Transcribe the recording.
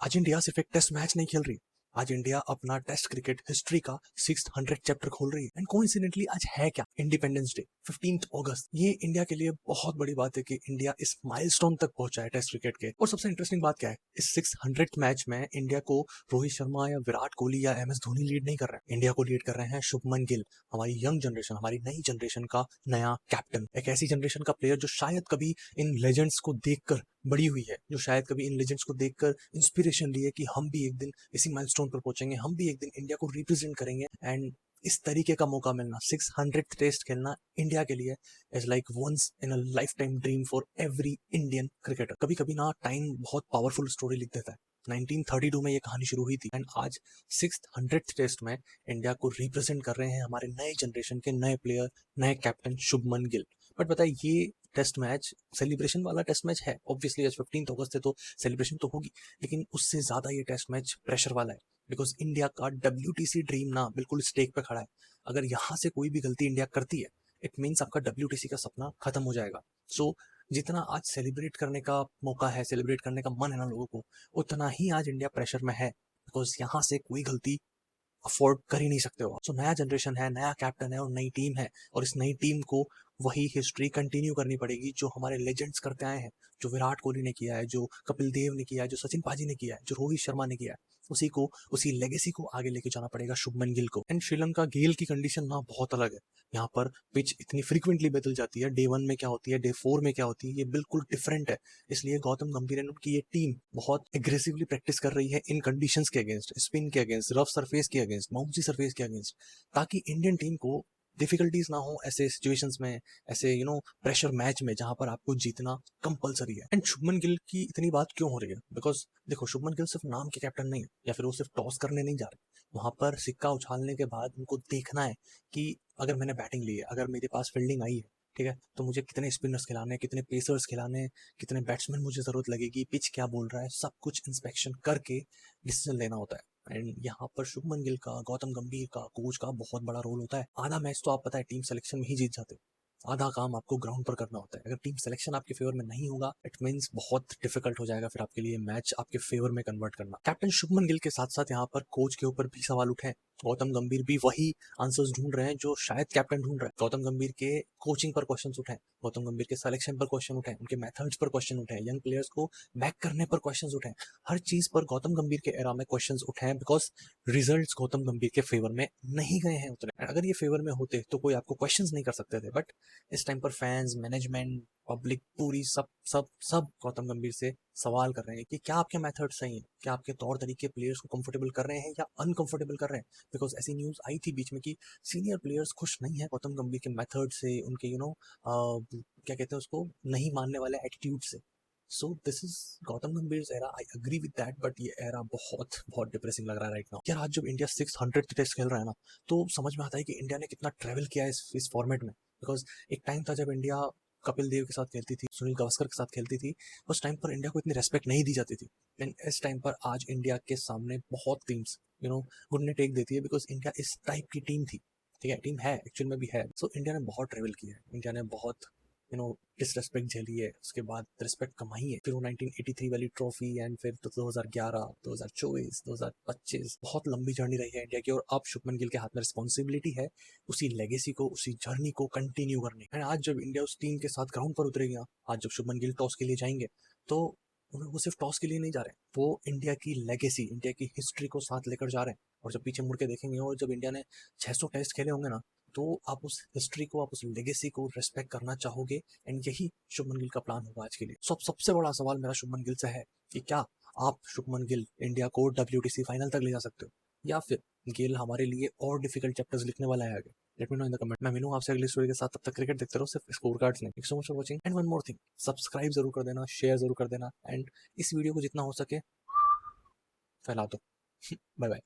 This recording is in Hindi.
आज इंडिया सिर्फ एक टेस्ट मैच नहीं खेल रही। आज इंडिया अपना टेस्ट क्रिकेट हिस्ट्री का 600 चैप्टर खोल रही है। एंड कोइंसिडेंटली आज है क्या, इंडिपेंडेंस डे 15 अगस्त। ये इंडिया के लिए बहुत बड़ी बात है कि इंडिया इस माइलस्टोन तक पहुंचा है टेस्ट क्रिकेट के। और सबसे इंटरेस्टिंग बात क्या है, इस 600 मैच में इंडिया को रोहित शर्मा या विराट कोहली या MS धोनी लीड नहीं कर रहे हैं। इंडिया को लीड कर रहे हैं शुभमन गिल, हमारी यंग जनरेशन, हमारी नई जनरेशन का नया कैप्टन। एक ऐसी जनरेशन का प्लेयर जो शायद कभी इन लेजेंड्स को देखकर बड़ी हुई है, जो शायद कभी इन लेजेंड्स को देखकर इंस्पिरेशन ली है कि हम भी एक दिन इसी माइलस्टोन पर पहुंचेंगे, हम भी एक दिन इंडिया को रिप्रेजेंट करेंगे। एंड इस तरीके का मौका मिलना, 600 टेस्ट खेलना इंडिया के लिए is like once in a life time dream for every Indian cricketer. कभी कभी ना टाइम बहुत पावरफुल स्टोरी लिख देता है। 1932 में ये कहानी शुरू हुई थी एंड आज 600 टेस्ट में इंडिया को रिप्रेजेंट कर रहे हैं हमारे नए जनरेशन के नए प्लेयर, नए कैप्टन शुभमन गिल। बट बताइए, ये टेस्ट मैच सेलिब्रेशन वाला टेस्ट मैच है। ऑब्वियसली आज 15 अगस्त है तो सेलिब्रेशन तो होगी, लेकिन उससे ज्यादा ये टेस्ट मैच प्रेशर वाला है। बिकॉज इंडिया का WTC ड्रीम ना बिल्कुल स्टेक पे खड़ा है। अगर यहाँ से कोई भी गलती इंडिया करती है, इट मीन्स आपका WTC का सपना खत्म हो जाएगा। सो जितना आज सेलिब्रेट करने का मौका है, सेलिब्रेट करने का मन है ना लोगों को, उतना ही आज इंडिया प्रेशर में है। बिकॉज यहाँ से कोई गलती अफोर्ड कर ही नहीं सकते हो। सो नया जनरेशन है, नया कैप्टन है और नई टीम है, और इस नई टीम को वही हिस्ट्री कंटिन्यू करनी पड़ेगी जो हमारे लेजेंड्स करते आए हैं, जो विराट कोहली ने किया है, जो कपिल देव ने किया है, जो सचिन पाजी ने किया है, जो रोहित शर्मा ने किया है। उसी को, उसी लेगेसी को आगे लेके जाना पड़ेगा शुभमन गिल को। एंड श्रीलंका गेल की कंडीशन ना बहुत अलग है। यहाँ पर पिच इतनी फ्रीक्वेंटली बदल जाती है, डे 1 में क्या होती है, डे 4 में क्या होती है, ये बिल्कुल डिफरेंट है। इसलिए गौतम गंभीर एंड उनकी ये टीम बहुत एग्रेसिवली प्रैक्टिस कर रही है इन कंडीशंस के अगेंस्ट, स्पिन के अगेंस्ट, रफ सरफेस के अगेंस्ट, बाउंसी सरफेस के अगेंस्ट, ताकि इंडियन टीम को डिफिकल्टीज ना हो ऐसे सिचुएशंस में, ऐसे प्रेशर मैच में जहां पर आपको जीतना कंपलसरी है। एंड शुभमन गिल की इतनी बात क्यों हो रही है? बिकॉज देखो, शुभमन गिल सिर्फ नाम के कैप्टन नहीं है, या फिर वो सिर्फ टॉस करने नहीं जा रहे। वहां पर सिक्का उछालने के बाद उनको देखना है कि अगर मैंने बैटिंग ली है, अगर मेरे पास फील्डिंग आई है, ठीक है, तो मुझे कितने स्पिनर्स खिलाने हैं, कितने पेसर्स खिलाने हैं, कितने बैट्समैन मुझे जरूरत लगेगी, पिच क्या बोल रहा है, सब कुछ इंस्पेक्शन करके डिसीजन लेना होता है। एंड यहाँ पर शुभमन गिल का, गौतम गंभीर का, कोच का बहुत बड़ा रोल होता है। आधा मैच तो आप पता है टीम सिलेक्शन में ही जीत जाते हो, आधा काम आपको ग्राउंड पर करना होता है। अगर टीम सिलेक्शन आपके फेवर में नहीं होगा, इट मींस बहुत डिफिकल्ट हो जाएगा फिर आपके लिए मैच आपके फेवर में कन्वर्ट करना। कैप्टन शुभमन गिल के साथ साथ यहाँ पर कोच के ऊपर भी सवाल उठे। गौतम गंभीर भी वही आंसर्स ढूंढ रहे हैं जो शायद कैप्टन ढूंढ रहे हैं। गौतम गंभीर के कोचिंग पर क्वेश्चन उठे, गौतम गंभीर के सिलेक्शन पर क्वेश्चन उठे, उनके मेथड्स पर क्वेश्चन उठे, यंग प्लेयर्स को बैक करने पर क्वेश्चन उठे। हर चीज पर गौतम गंभीर के एरा में क्वेश्चन उठे हैं, बिकॉज रिजल्ट्स गौतम गंभीर के फेवर में नहीं गए हैं उतने। अगर ये फेवर में होते तो कोई आपको क्वेश्चंस नहीं कर सकते थे। बट इस टाइम पर फैंस, मैनेजमेंट, पब्लिक पूरी सब सब सब गौतम गंभीर से सवाल कर रहे हैं कि क्या आपके मेथड सही हैं, क्या आपके तौर तरीके प्लेयर्स को कंफर्टेबल कर रहे हैं या अनकंफर्टेबल कर रहे हैं। बिकॉज ऐसी न्यूज आई थी बीच में कि सीनियर प्लेयर्स खुश नहीं है गौतम गंभीर के मेथड से, उनके क्या कहते हैं उसको, नहीं मानने वाले एटीट्यूड से। सो दिस इज गौतम गंभीर era, I agree with that. But ये एरा बहुत बहुत डिप्रेसिंग लग रहा है राइट नाउ। यार आज जब इंडिया 600 टेस्ट खेल रहा है ना, तो समझ में आता है कि इंडिया ने कितना ट्रेवल किया है इस फॉर्मेट में। बिकॉज एक टाइम था जब इंडिया कपिल देव के साथ खेलती थी, सुनील गावस्कर के साथ खेलती थी, उस टाइम पर इंडिया को इतनी रेस्पेक्ट नहीं दी जाती थी। लेकिन इस टाइम पर आज इंडिया के सामने बहुत टीम्स घुटने टेक देती है, बिकॉज इंडिया इस टाइप की टीम थी। ठीक है, टीम है, एक्चुअल में भी है। सो इंडिया ने बहुत ट्रेवल किया है, इंडिया ने बहुत डिसरेस्पेक्ट झेली है, उसके बाद रिस्पेक्ट कमाई है। फिर वो 1983 वाली ट्रॉफी, एंड फिर 2011, 2024, 2025, बहुत लंबी जर्नी रही है इंडिया की। और अब शुभमन गिल के हाथ में रिस्पॉन्सिबिलिटी है उसी लेगेसी को, उसी जर्नी को कंटिन्यू करने। एंड आज जब इंडिया उस टीम के साथ ग्राउंड पर उतरेगी, आज जब शुभमन गिल टॉस के लिए जाएंगे, तो वो सिर्फ टॉस के लिए नहीं जा रहे, वो इंडिया की लेगेसी, इंडिया की हिस्ट्री को साथ लेकर जा रहे हैं। और जब पीछे मुड़ के देखेंगे और जब इंडिया ने 600 टेस्ट खेले होंगे ना, तो आप उस हिस्ट्री को, आप उस लेगेसी को रिस्पेक्ट करना चाहोगे। एंड यही शुभमन गिल का प्लान होगा आज के लिए। सबसे बड़ा सवाल मेरा शुभमन गिल से है कि क्या आप शुभमन गिल इंडिया को WTC फाइनल तक ले जा सकते हो, या फिर गिल हमारे लिए और डिफिकल्ट चैप्टर्स लिखने वाला है आगे। Let me know in the comment. मैं मिलूंगा आपसे अगली स्टोरी के साथ, तब तक क्रिकेट देखते रहो सिर्फ स्कोर कार्ड्स नहीं। So much for watching. And one more thing, subscribe जरूर कर देना, शेयर जरूर कर देना, एंड इस वीडियो को जितना हो सके फैला दो। Bye bye.